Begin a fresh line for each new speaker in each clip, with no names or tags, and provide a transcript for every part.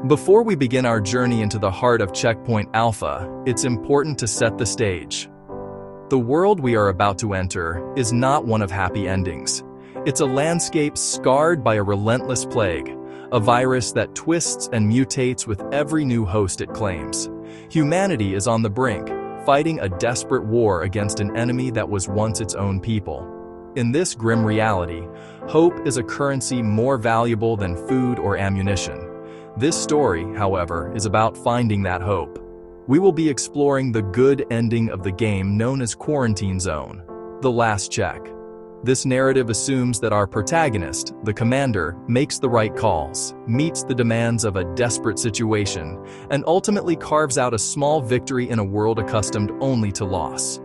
Before we begin our journey into the heart of Checkpoint Alpha, it's important to set the stage. The world we are about to enter is not one of happy endings. It's a landscape scarred by a relentless plague, a virus that twists and mutates with every new host it claims. Humanity is on the brink, fighting a desperate war against an enemy that was once its own people. In this grim reality, hope is a currency more valuable than food or ammunition. This story, however, is about finding that hope. We will be exploring the good ending of the game known as Quarantine Zone, The Last Check. This narrative assumes that our protagonist, the commander, makes the right calls, meets the demands of a desperate situation, and ultimately carves out a small victory in a world accustomed only to loss.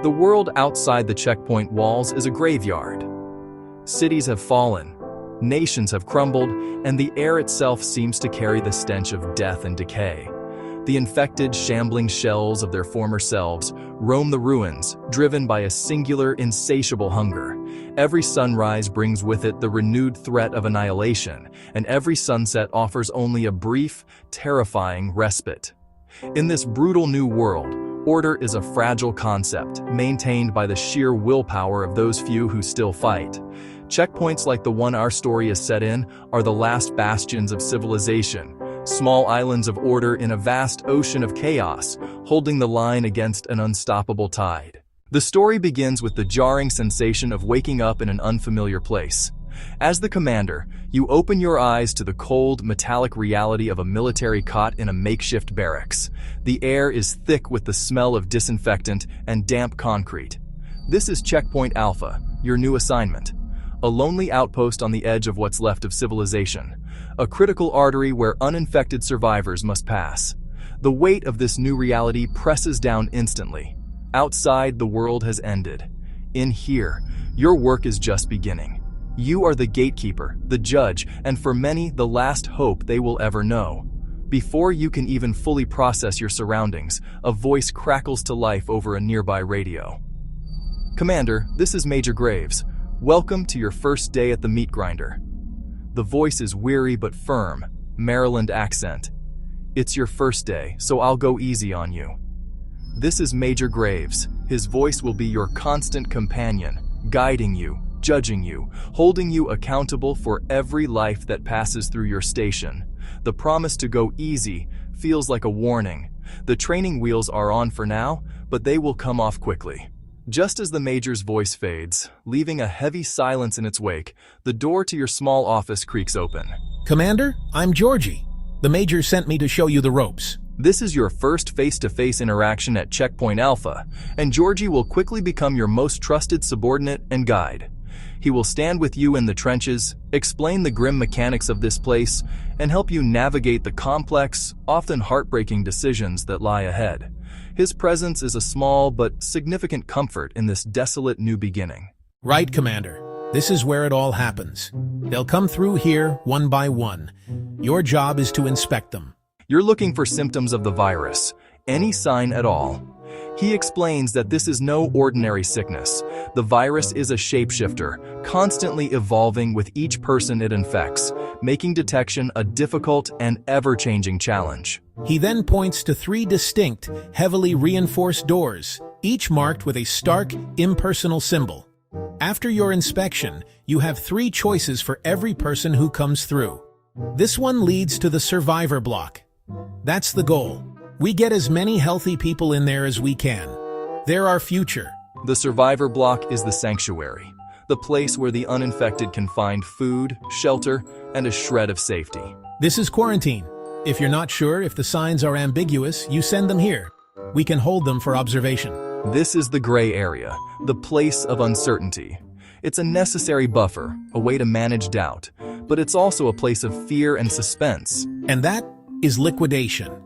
The world outside the checkpoint walls is a graveyard. Cities have fallen, nations have crumbled, and the air itself seems to carry the stench of death and decay. The infected, shambling shells of their former selves roam the ruins, driven by a singular, insatiable hunger. Every sunrise brings with it the renewed threat of annihilation, and every sunset offers only a brief, terrifying respite. In this brutal new world, order is a fragile concept, maintained by the sheer willpower of those few who still fight. Checkpoints like the one our story is set in are the last bastions of civilization, small islands of order in a vast ocean of chaos, holding the line against an unstoppable tide. The story begins with the jarring sensation of waking up in an unfamiliar place. As the commander, you open your eyes to the cold, metallic reality of a military cot in a makeshift barracks. The air is thick with the smell of disinfectant and damp concrete. This is Checkpoint Alpha, your new assignment. A lonely outpost on the edge of what's left of civilization. A critical artery where uninfected survivors must pass. The weight of this new reality presses down instantly. Outside, the world has ended. In here, your work is just beginning. You are the gatekeeper, the judge, and for many, the last hope they will ever know. Before you can even fully process your surroundings, a voice crackles to life over a nearby radio. Commander, this is Major Graves. Welcome to your first day at the meat grinder. The voice is weary but firm, Maryland accent. It's your first day, so I'll go easy on you. This is Major Graves. His voice will be your constant companion, guiding you, judging you, holding you accountable for every life that passes through your station. The promise to go easy feels like a warning. The training wheels are on for now, but they will come off quickly. Just as the Major's voice fades, leaving a heavy silence in its wake, the door to your small office creaks open.
Commander, I'm Georgie. The Major sent me to show you the ropes.
This is your first face-to-face interaction at Checkpoint Alpha, and Georgie will quickly become your most trusted subordinate and guide. He will stand with you in the trenches, explain the grim mechanics of this place, and help you navigate the complex, often heartbreaking decisions that lie ahead. His presence is a small but significant comfort in this desolate new beginning.
Right, Commander. This is where it all happens. They'll come through here one by one. Your job is to inspect them.
You're looking for symptoms of the virus, any sign at all. He explains that this is no ordinary sickness. The virus is a shapeshifter, constantly evolving with each person it infects, making detection a difficult and ever-changing challenge.
He then points to 3 distinct, heavily reinforced doors, each marked with a stark, impersonal symbol. After your inspection, you have 3 choices for every person who comes through. This one leads to the survivor block. That's the goal. We get as many healthy people in there as we can. They're our future.
The survivor block is the sanctuary, the place where the uninfected can find food, shelter, and a shred of safety.
This is quarantine. If you're not sure if the signs are ambiguous, you send them here. We can hold them for observation.
This is the gray area, the place of uncertainty. It's a necessary buffer, a way to manage doubt, but it's also a place of fear and suspense.
And that is liquidation.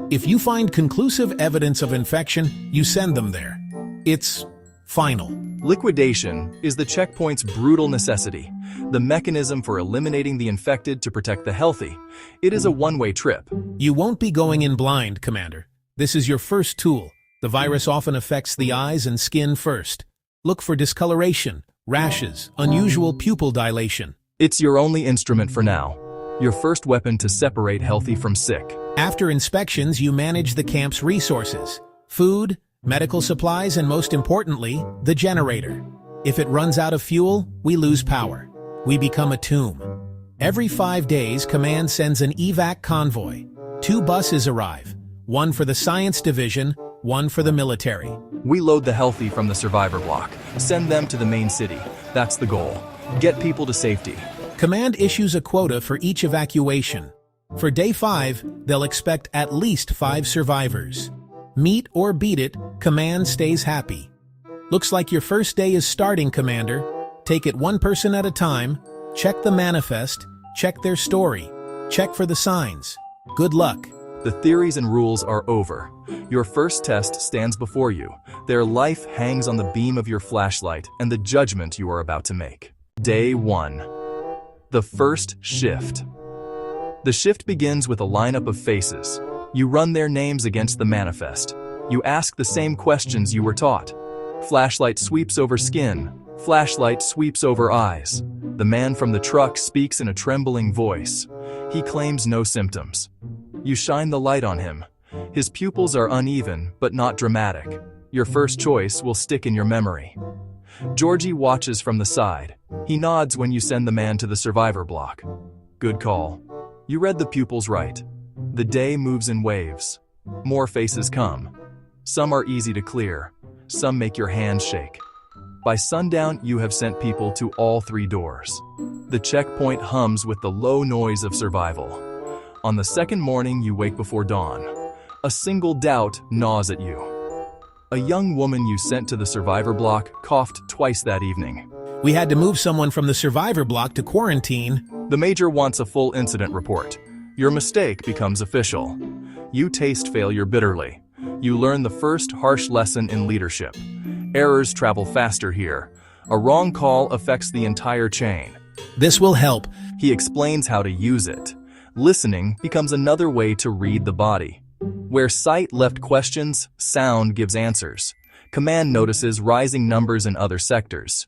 If you find conclusive evidence of infection, you send them there. It's final.
Liquidation is the checkpoint's brutal necessity, the mechanism for eliminating the infected to protect the healthy. It is a one-way trip.
You won't be going in blind, Commander. This is your first tool. The virus often affects the eyes and skin first. Look for discoloration, rashes, unusual pupil dilation.
It's your only instrument for now. your first weapon to separate healthy from sick.
After inspections, you manage the camp's resources: food, medical supplies, and most importantly, the generator. If it runs out of fuel, we lose power. We become a tomb. Every 5 days, Command sends an evac convoy. 2 buses arrive, one for the science division, one for the military.
We load the healthy from the survivor block, send them to the main city. That's the goal. Get people to safety.
Command issues a quota for each evacuation. For day 5, they'll expect at least 5 survivors. Meet or beat it, Command stays happy. Looks like your first day is starting, Commander. Take it one person at a time, check the manifest, check their story, check for the signs. Good luck.
The theories and rules are over. Your first test stands before you. Their life hangs on the beam of your flashlight and the judgment you are about to make. Day 1. The first shift. The shift begins with a lineup of faces. You run their names against the manifest. You ask the same questions you were taught. Flashlight sweeps over skin. Flashlight sweeps over eyes. The man from the truck speaks in a trembling voice. He claims no symptoms. You shine the light on him. His pupils are uneven, but not dramatic. Your first choice will stick in your memory. Georgie watches from the side. He nods when you send the man to the survivor block. Good call. You read the pupils right. The day moves in waves. More faces come. Some are easy to clear. Some make your hands shake. By sundown, you have sent people to all 3 doors. The checkpoint hums with the low noise of survival. On the second morning, you wake before dawn. A single doubt gnaws at you. A young woman you sent to the survivor block coughed twice that evening.
We had to move someone from the survivor block to quarantine.
The major wants a full incident report. Your mistake becomes official. You taste failure bitterly. You learn the first harsh lesson in leadership. Errors travel faster here. A wrong call affects the entire chain.
This will help.
He explains how to use it. Listening becomes another way to read the body. Where sight left questions, sound gives answers. Command notices rising numbers in other sectors.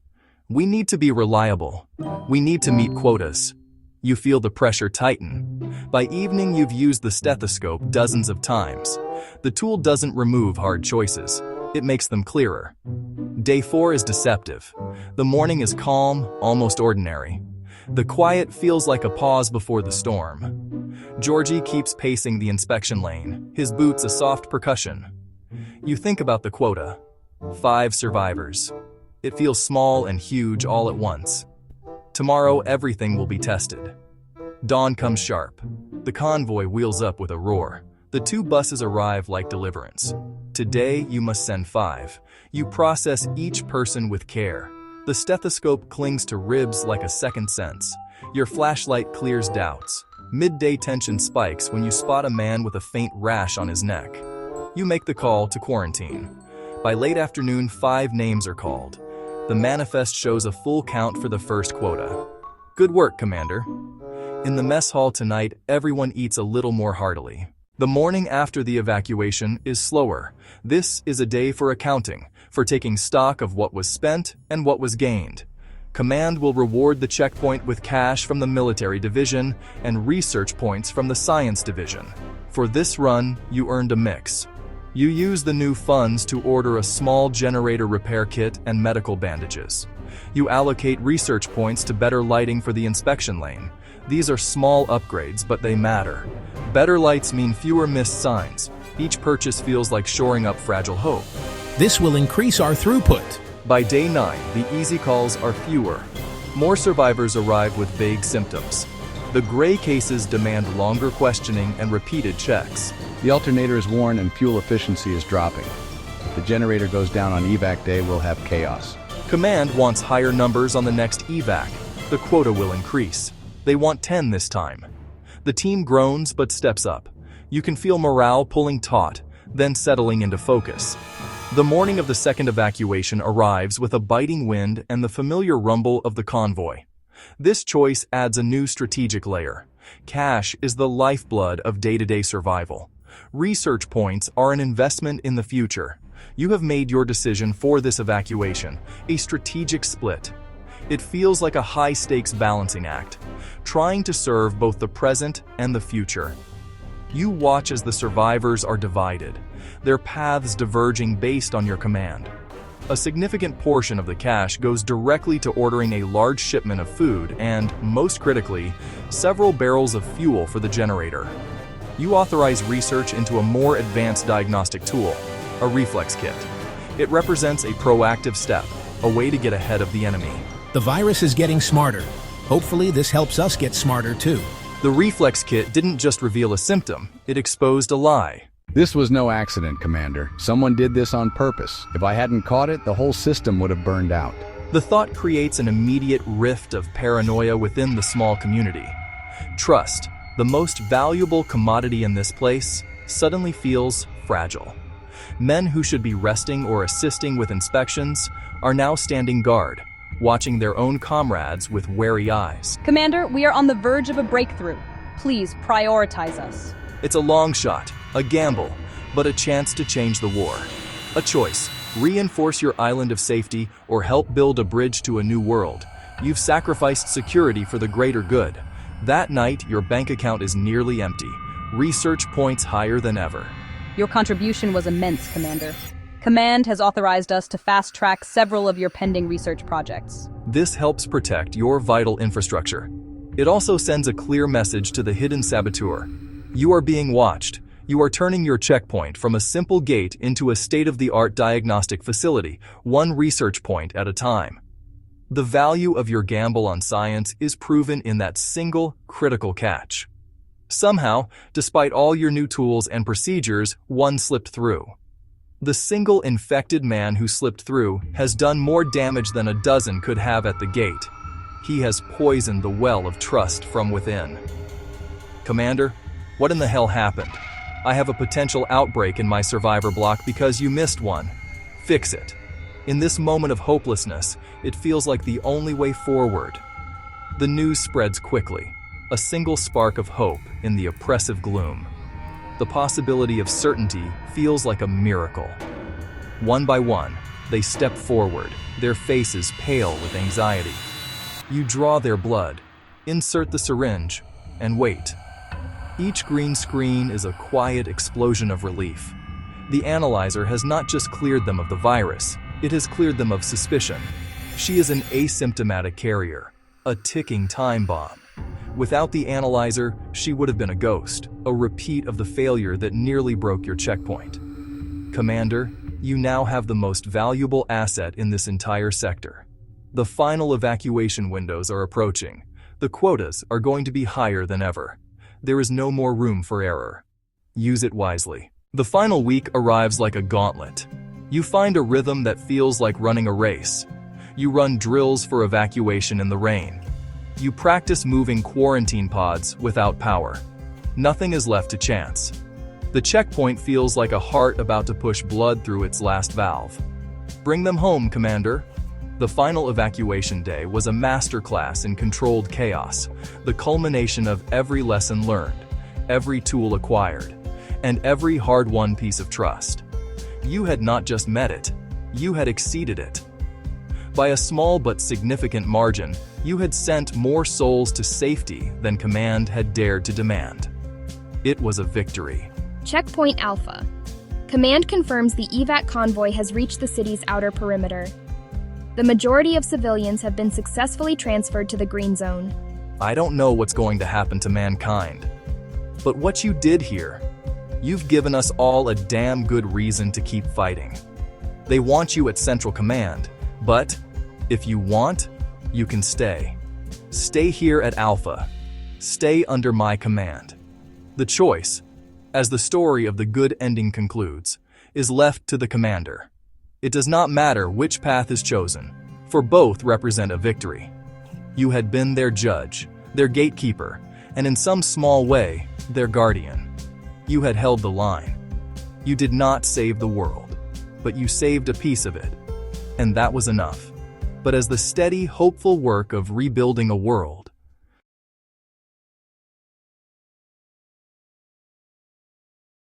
We need to be reliable. We need to meet quotas. You feel the pressure tighten. By evening, you've used the stethoscope dozens of times. The tool doesn't remove hard choices. It makes them clearer. Day 4 is deceptive. The morning is calm, almost ordinary. The quiet feels like a pause before the storm. Georgie keeps pacing the inspection lane, his boots a soft percussion. You think about the quota. 5 survivors. It feels small and huge all at once. Tomorrow, everything will be tested. Dawn comes sharp. The convoy wheels up with a roar. The 2 buses arrive like deliverance. Today, you must send 5. You process each person with care. The stethoscope clings to ribs like a second sense. Your flashlight clears doubts. Midday tension spikes when you spot a man with a faint rash on his neck. You make the call to quarantine. By late afternoon, 5 names are called. The manifest shows a full count for the first quota. Good work, Commander. In the mess hall tonight, everyone eats a little more heartily. The morning after the evacuation is slower. This is a day for accounting, for taking stock of what was spent and what was gained. Command will reward the checkpoint with cash from the military division and research points from the science division. For this run, you earned a mix. You use the new funds to order a small generator repair kit and medical bandages. You allocate research points to better lighting for the inspection lane. These are small upgrades, but they matter. Better lights mean fewer missed signs. Each purchase feels like shoring up fragile hope.
This will increase our throughput.
By day 9, the easy calls are fewer. More survivors arrive with vague symptoms. The gray cases demand longer questioning and repeated checks.
The alternator is worn and fuel efficiency is dropping. If the generator goes down on evac day, we'll have chaos.
Command wants higher numbers on the next evac. The quota will increase. They want 10 this time. The team groans but steps up. You can feel morale pulling taut, then settling into focus. The morning of the second evacuation arrives with a biting wind and the familiar rumble of the convoy. This choice adds a new strategic layer. Cash is the lifeblood of day-to-day survival. Research points are an investment in the future. You have made your decision for this evacuation, a strategic split. It feels like a high-stakes balancing act, trying to serve both the present and the future. You watch as the survivors are divided, their paths diverging based on your command. A significant portion of the cash goes directly to ordering a large shipment of food and, most critically, several barrels of fuel for the generator. You authorize research into a more advanced diagnostic tool, a reflex kit. It represents a proactive step, a way to get ahead of the enemy.
The virus is getting smarter. Hopefully, this helps us get smarter too.
The reflex kit didn't just reveal a symptom, it exposed a lie.
This was no accident, Commander. Someone did this on purpose. If I hadn't caught it, the whole system would have burned out.
The thought creates an immediate rift of paranoia within the small community. Trust, the most valuable commodity in this place, suddenly feels fragile. Men who should be resting or assisting with inspections are now standing guard, watching their own comrades with wary eyes.
Commander, we are on the verge of a breakthrough. Please prioritize us.
It's a long shot, a gamble, but a chance to change the war. A choice: reinforce your island of safety or help build a bridge to a new world. You've sacrificed security for the greater good. That night, your bank account is nearly empty, research points higher than ever.
Your contribution was immense, Commander. Command has authorized us to fast-track several of your pending research projects.
This helps protect your vital infrastructure. It also sends a clear message to the hidden saboteur. You are being watched. You are turning your checkpoint from a simple gate into a state-of-the-art diagnostic facility, one research point at a time. The value of your gamble on science is proven in that single, critical catch. Somehow, despite all your new tools and procedures, one slipped through. The single infected man who slipped through has done more damage than a dozen could have at the gate. He has poisoned the well of trust from within. Commander, what in the hell happened? I have a potential outbreak in my survivor block because you missed one. Fix it. In this moment of hopelessness, it feels like the only way forward. The news spreads quickly, a single spark of hope in the oppressive gloom. The possibility of certainty feels like a miracle. One by one, they step forward, their faces pale with anxiety. You draw their blood, insert the syringe, and wait. Each green screen is a quiet explosion of relief. The analyzer has not just cleared them of the virus, it has cleared them of suspicion. She is an asymptomatic carrier, a ticking time bomb. Without the analyzer, she would have been a ghost, a repeat of the failure that nearly broke your checkpoint. Commander, you now have the most valuable asset in this entire sector. The final evacuation windows are approaching. The quotas are going to be higher than ever. There is no more room for error. Use it wisely. The final week arrives like a gauntlet. You find a rhythm that feels like running a race. You run drills for evacuation in the rain. You practice moving quarantine pods without power. Nothing is left to chance. The checkpoint feels like a heart about to push blood through its last valve. Bring them home, Commander. The final evacuation day was a masterclass in controlled chaos, the culmination of every lesson learned, every tool acquired, and every hard-won piece of trust. You had not just met it, you had exceeded it. By a small but significant margin, you had sent more souls to safety than Command had dared to demand. It was a victory.
Checkpoint Alpha. Command confirms the evac convoy has reached the city's outer perimeter. The majority of civilians have been successfully transferred to the green zone.
I don't know what's going to happen to mankind, but what you did here, you've given us all a damn good reason to keep fighting. They want you at Central Command, but if you want, you can stay. Stay here at Alpha. Stay under my command. The choice, as the story of the good ending concludes, is left to the commander. It does not matter which path is chosen, for both represent a victory. You had been their judge, their gatekeeper, and in some small way, their guardian. You had held the line. You did not save the world, but you saved a piece of it, and that was enough. But as the steady, hopeful work of rebuilding a world,